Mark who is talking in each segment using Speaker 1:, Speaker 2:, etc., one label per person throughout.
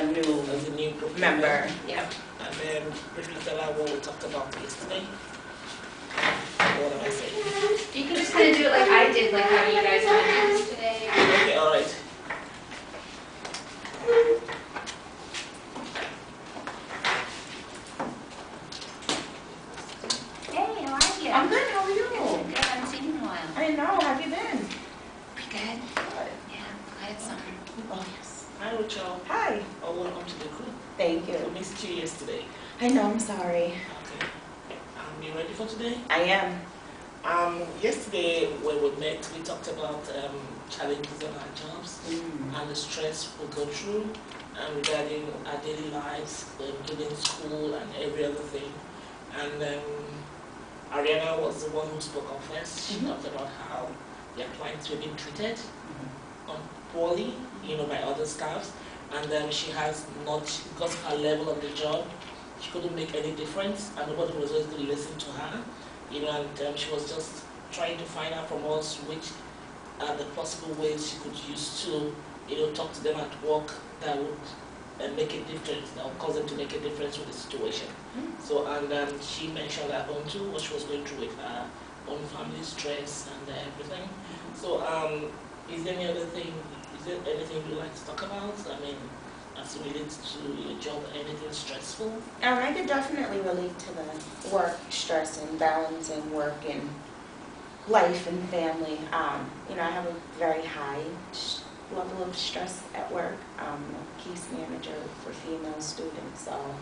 Speaker 1: as a new group
Speaker 2: member. Yeah.
Speaker 1: And then briefly tell her what we talked about yesterday. What am I saying?
Speaker 3: You can just kind of do it like I did, like how you guys want to do this today.
Speaker 1: Okay, all right.
Speaker 3: Hey, how are you?
Speaker 2: I'm good. How are you?
Speaker 3: Good. I haven't seen you in a while.
Speaker 2: I know. How have you been?
Speaker 3: Pretty good.
Speaker 1: Good.
Speaker 3: Yeah, glad it's summer.
Speaker 2: Oh yes.
Speaker 1: Hi, Rachel.
Speaker 2: Hi.
Speaker 1: Oh, welcome to the group.
Speaker 2: Thank you.
Speaker 1: I missed you yesterday.
Speaker 2: I know. I'm sorry.
Speaker 1: Okay. You ready for today?
Speaker 2: I am.
Speaker 1: Yesterday when we met, we talked about challenges in our jobs and the stress we go through regarding our daily lives, including school and every other thing. And Ariana was the one who spoke up first. She talked about how their clients were being treated poorly, by other staffs, and she has not, because of her level of the job, she couldn't make any difference, and nobody was always going to listen to her, and she was just trying to find out from us which are the possible ways she could use to, talk to them at work that would make a difference, that would cause them to make a difference with the situation. So, and she mentioned her own too, what she was going through with her own family stress and everything. So, is there any other thing, is there anything you'd like to talk about? I mean, as it relates to your job, anything stressful?
Speaker 2: I could definitely relate to the work stress and balancing work and life and family. I have a very high level of stress at work. I'm a case manager for female students, so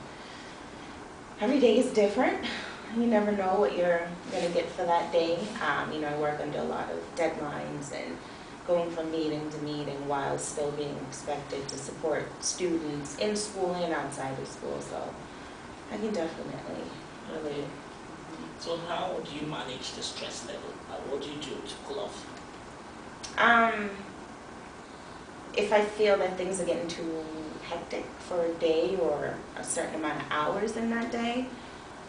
Speaker 2: every day is different. You never know what you're going to get for that day. I work under a lot of deadlines and going from meeting to meeting while still being expected to support students in school and outside of school, so I can definitely relate.
Speaker 1: So how do you manage the stress level? What do you do to cool off?
Speaker 2: If I feel that things are getting too hectic for a day or a certain amount of hours in that day,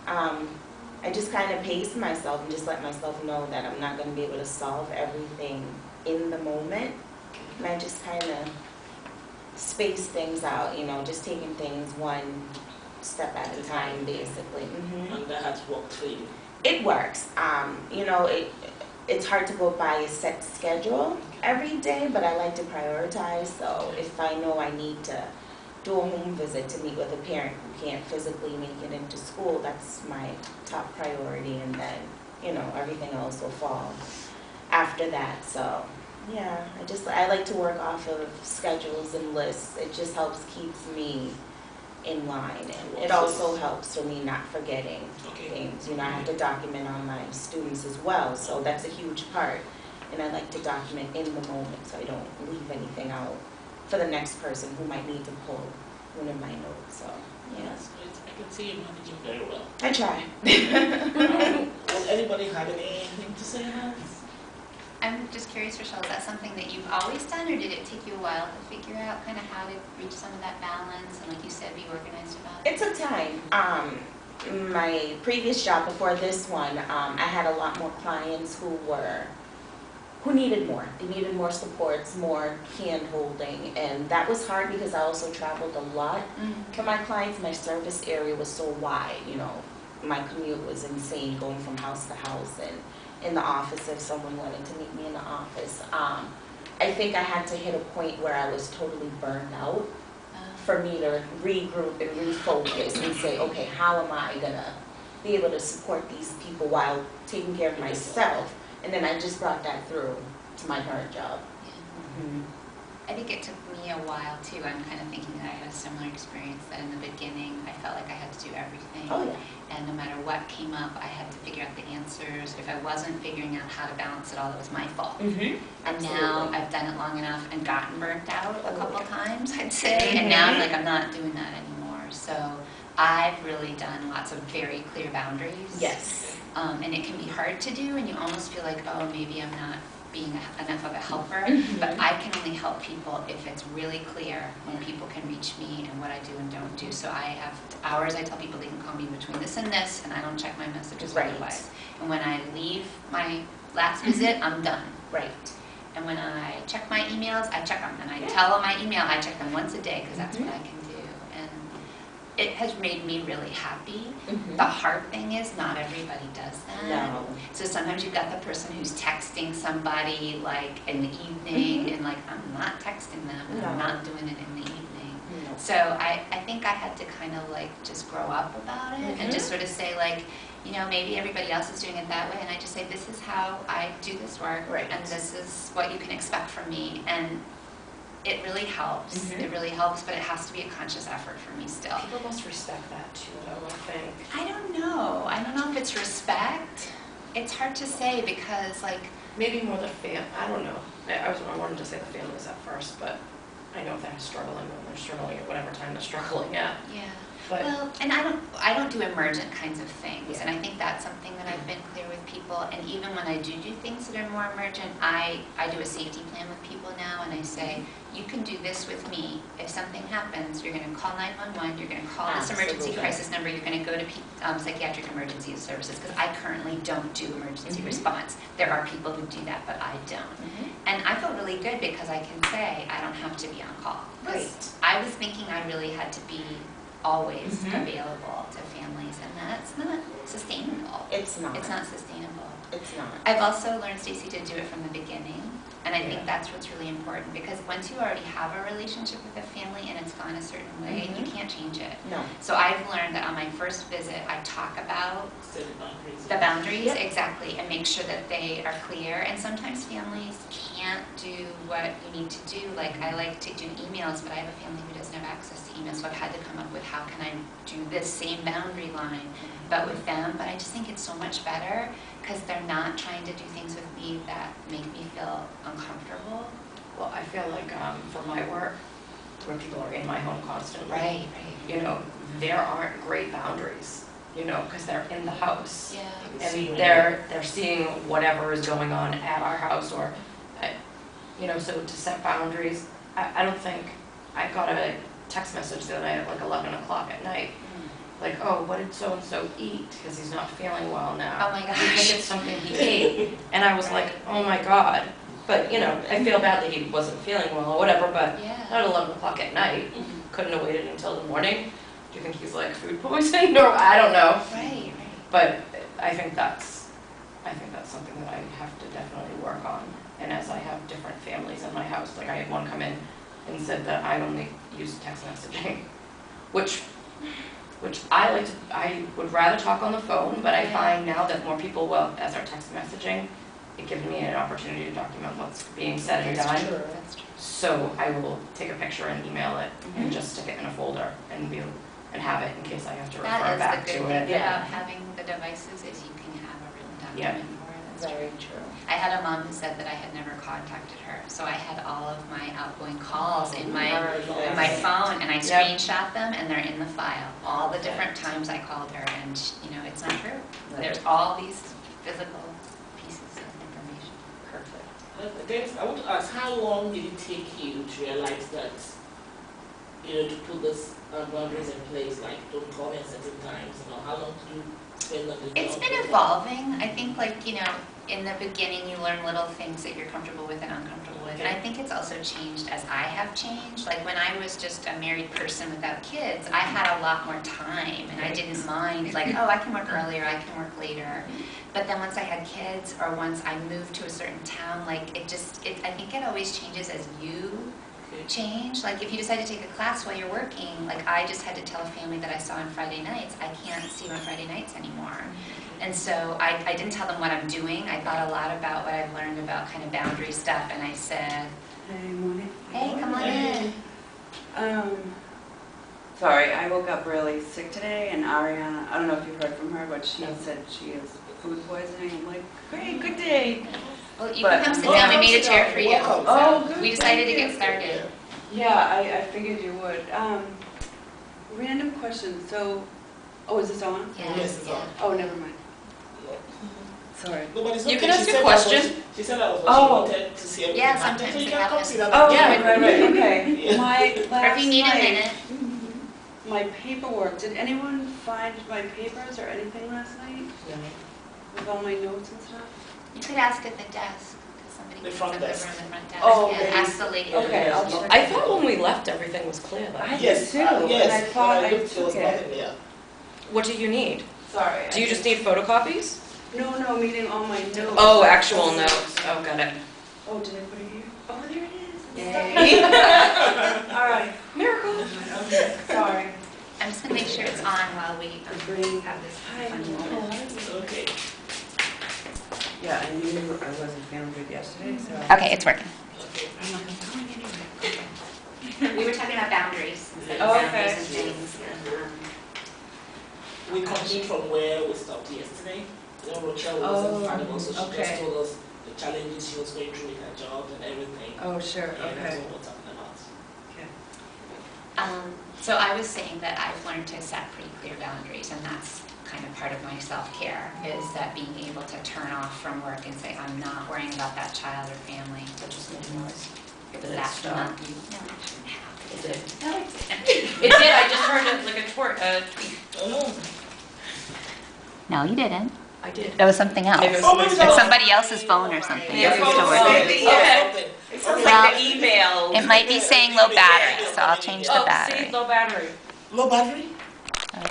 Speaker 2: I just kind of pace myself and just let myself know that I'm not going to be able to solve everything in the moment. And I just kind of space things out, just taking things one step at a time, basically.
Speaker 1: And that has worked for you?
Speaker 2: It works. It's hard to go by a set schedule every day, but I like to prioritize. So if I know I need to do a home visit to meet with a parent who can't physically make it into school, that's my top priority, and then, everything else will fall after that. So yeah, I like to work off of schedules and lists. It just helps keeps me in line, and it also helps for me not forgetting things. I have to document on my students as well, so that's a huge part, and I like to document in the moment so I don't leave anything out for the next person who might need to pull one of my notes. So yeah,
Speaker 1: I can see you managing very well.
Speaker 2: I try.
Speaker 1: Will anybody have anything to say about this?
Speaker 3: I'm just curious, Rochelle, is that something that you've always done, or did it take you a while to figure out kind of how to reach some of that balance and, like you said, be organized about it?
Speaker 2: It took time. My previous job before this one, I had a lot more clients who needed more. They needed more supports, more hand-holding, and that was hard because I also traveled a lot. For my clients, my service area was so wide, my commute was insane, going from house to house and in the office if someone wanted to meet me in the office. I think I had to hit a point where I was totally burned out for me to regroup and refocus and say, okay, how am I gonna be able to support these people while taking care of myself? And then I just brought that through to my current job.
Speaker 3: I think it took me a while too. I'm kind of thinking that I had a similar experience, that in the beginning I felt like I had to do everything.
Speaker 2: Oh, yeah.
Speaker 3: And no matter what came up, I had to figure out the answers. If I wasn't figuring out how to balance it all, it was my fault. And now I've done it long enough and gotten burnt out a couple times, I'd say. And now I'm like, I'm not doing that anymore. So I've really done lots of very clear boundaries.
Speaker 2: Yes.
Speaker 3: And it can be hard to do, and you almost feel like, oh, maybe I'm not being enough of a helper, but I can only help people if it's really clear when people can reach me and what I do and don't do. So I have hours. I tell people they can call me between this and this, and I don't check my messages otherwise. And when I leave my last visit, I'm done.
Speaker 2: Right.
Speaker 3: And when I check my emails, I check them, and I tell them my email. I check them once a day because that's what I can do. it has made me really happy. The hard thing is not everybody does that.
Speaker 2: No.
Speaker 3: So sometimes you've got the person who's texting somebody like in the evening and like, I'm not texting them and I'm not doing it in the evening. So I think I had to kind of like just grow up about it and just sort of say like, you know, maybe everybody else is doing it that way, and I just say, this is how I do this work, and this is what you can expect from me, and it really helps. It really helps, but it has to be a conscious effort for me still.
Speaker 4: People must respect that too, though, I think.
Speaker 3: I don't know. I don't know if it's respect. It's hard to say because, like,
Speaker 4: maybe more the I don't know. I wanted to say the families at first, but I know they're struggling when they're struggling at whatever time they're struggling at.
Speaker 3: Yeah.
Speaker 4: But
Speaker 3: well, and I don't do emergent kinds of things, and I think that's something that I've been clear with people. And even when I do things that are more emergent, I do a safety plan with people now, and I say, you can do this with me. If something happens, you're going to call 911. You're going to call this emergency crisis number. You're going to go to psychiatric emergency services, because I currently don't do emergency response. There are people who do that, but I don't. And I feel really good because I can say I don't have to be on call.
Speaker 2: Right.
Speaker 3: I was thinking I really had to be always available to families, and that's not sustainable.
Speaker 2: It's not.
Speaker 3: It's not sustainable.
Speaker 2: It's not.
Speaker 3: I've also learned, Stacey, to do it from the beginning, and I think that's what's really important, because once you already have a relationship with a family and it's gone a certain way, you can't change it.
Speaker 2: No.
Speaker 3: So I've learned that on my first visit, I talk about the boundaries, exactly, and make sure that they are clear. And sometimes families can't do what you need to do. Like, I like to do emails, but I have a family who doesn't have access to email, so I've had to come up with how can I do this same boundary line, but with them. But I just think it's so much better because they're not trying to do things with me that make me feel uncomfortable.
Speaker 4: well, I feel like for my work, where people are in my home constantly,
Speaker 3: Right.
Speaker 4: you know, there aren't great boundaries, you know, because they're in the house.
Speaker 3: Yeah.
Speaker 4: And they're seeing whatever is going on at our house, or, you know, so to set boundaries, I don't think, I got a text message the other night at like 11 o'clock at night, like, oh, what did so-and-so eat, because he's not feeling well now.
Speaker 3: Oh my
Speaker 4: I think
Speaker 3: gosh.
Speaker 4: it's something he ate, and I was like, oh my God. But, you know, I feel bad that he wasn't feeling well or whatever, but
Speaker 3: Yeah.
Speaker 4: not at 11 o'clock at night, couldn't have waited until the morning. Do you think he's like food poisoning? No, I don't know.
Speaker 3: Right.
Speaker 4: But I think that's something that I have to definitely work on. And as I have different families in my house, like I had one come in and said that I only use text messaging, which I would rather talk on the phone, but I find now that more people will, as our text messaging, it gives me an opportunity to document what's being said and done.
Speaker 3: That's true.
Speaker 4: So I will take a picture and email it and just stick it in a folder and have it in case I have to refer back
Speaker 3: That is
Speaker 4: to
Speaker 3: the good
Speaker 4: it.
Speaker 3: thing about having the devices is you can have a written document for it. That's
Speaker 2: Very
Speaker 3: true.
Speaker 2: true.
Speaker 3: I had a mom who said that I had never contacted her, so I had all of my outgoing calls in my phone, and I screenshot them, and they're in the file. All the different times I called her, and you know, it's not true. There's all these physical pieces of information.
Speaker 2: Perfect.
Speaker 1: Then I want to ask, how long did it take you to realize that, you know, to put this boundaries in place, like don't call me at certain times, you know, how long did you spend on this?
Speaker 3: It's been evolving. I think, like, you know, in the beginning you learn little things that you're comfortable with and uncomfortable with. And I think it's also changed as I have changed. Like when I was just a married person without kids, I had a lot more time and I didn't mind, like, oh, I can work earlier, I can work later. But then once I had kids or once I moved to a certain town, like I think it always changes as you change. Like if you decide to take a class while you're working, like I just had to tell a family that I saw on Friday nights, I can't see you on Friday nights anymore. And so I didn't tell them what I'm doing. I thought a lot about what I've learned about kind of boundary stuff, and I said,
Speaker 5: Hey, morning.
Speaker 3: hey, come on in.
Speaker 5: Sorry, I woke up really sick today, and Ariana, I don't know if you heard from her, but she said she has food poisoning. I'm like, great, good day.
Speaker 3: Well, you
Speaker 5: But-
Speaker 3: can come sit down. We made a chair for you.
Speaker 1: Welcome.
Speaker 5: Oh, good.
Speaker 3: We decided to
Speaker 5: thank
Speaker 3: get
Speaker 5: you.
Speaker 3: started.
Speaker 5: Yeah, I figured you would. Random question. So, oh, is this on?
Speaker 3: Yeah.
Speaker 1: Yes, it's on.
Speaker 5: Oh, never mind. Sorry.
Speaker 1: Nobody's
Speaker 4: You
Speaker 1: okay.
Speaker 4: can ask
Speaker 1: She
Speaker 4: a
Speaker 1: said
Speaker 4: question.
Speaker 1: She said that was what
Speaker 5: Oh.
Speaker 1: she wanted to see everything.
Speaker 3: Yeah,
Speaker 1: happen.
Speaker 3: sometimes
Speaker 1: So you
Speaker 3: it
Speaker 1: can come
Speaker 3: happens.
Speaker 1: sit down.
Speaker 5: Oh,
Speaker 1: Yeah.
Speaker 5: right, okay.
Speaker 1: Yeah.
Speaker 5: My
Speaker 3: Or if you need a
Speaker 5: last
Speaker 3: minute.
Speaker 5: night, my paperwork, did anyone find my papers or anything last night? With all my notes and stuff?
Speaker 3: You could ask at the desk, because somebody
Speaker 1: The
Speaker 3: cleans
Speaker 1: front
Speaker 3: up the room,
Speaker 1: desk.
Speaker 3: the front desk.
Speaker 5: Oh,
Speaker 3: Yeah,
Speaker 5: maybe.
Speaker 3: ask the lady.
Speaker 5: Okay, I'll check.
Speaker 4: I thought when we left, everything was clear though.
Speaker 5: I did
Speaker 1: Yes,
Speaker 5: too,
Speaker 1: yes.
Speaker 5: and I thought
Speaker 1: When
Speaker 5: I
Speaker 1: looked, there was
Speaker 5: took it.
Speaker 1: nothing there.
Speaker 4: What do you need?
Speaker 5: Sorry.
Speaker 4: Do you just need photocopies?
Speaker 5: No, meaning all my notes.
Speaker 4: Oh, actual notes. Oh, got it.
Speaker 5: Oh, did I put it here? Oh, there it is.
Speaker 3: Yay.
Speaker 5: All right,
Speaker 4: Miracle.
Speaker 5: okay, sorry.
Speaker 3: I'm just gonna make sure it's on while we have this
Speaker 5: Hi.
Speaker 3: funny moment.
Speaker 1: Okay.
Speaker 5: Yeah, I knew I wasn't feeling good yesterday, so.
Speaker 3: Okay, it's working.
Speaker 1: Okay.
Speaker 5: I'm not going anywhere.
Speaker 3: We were talking about boundaries, instead of
Speaker 5: Oh,
Speaker 3: boundaries
Speaker 5: okay.
Speaker 3: and things.
Speaker 1: We continued from where we stopped yesterday. You know, Rochelle wasn't available, so she just
Speaker 5: okay.
Speaker 1: told us the challenges she was going through with her job and everything.
Speaker 5: Oh, sure,
Speaker 1: And that's
Speaker 5: okay.
Speaker 1: what we're talking about.
Speaker 3: So I was saying that I've learned to set pretty clear boundaries, and that's kind of part of my self-care, is that being able to turn off from work and say, I'm not worrying about that child or family.
Speaker 4: That just made noise.
Speaker 3: If
Speaker 4: Did it
Speaker 3: that's
Speaker 4: stop?
Speaker 3: not, no, it shouldn't have.
Speaker 4: It did.
Speaker 3: No, it didn't.
Speaker 4: It did, I just heard it like a tweet.
Speaker 1: Oh,
Speaker 3: No, you didn't.
Speaker 4: I did.
Speaker 3: That was something else.
Speaker 4: Maybe it was
Speaker 1: Oh my
Speaker 4: somebody's
Speaker 1: God.
Speaker 3: It's somebody else's phone or something.
Speaker 4: Yeah,
Speaker 3: It's
Speaker 4: phone
Speaker 3: still
Speaker 4: was
Speaker 3: working.
Speaker 4: maybe,
Speaker 1: okay.
Speaker 5: It sounds
Speaker 3: Well,
Speaker 5: like the email.
Speaker 3: It might be saying low battery, so I'll change the
Speaker 4: Oh,
Speaker 3: battery.
Speaker 4: see, low battery.
Speaker 1: Low battery?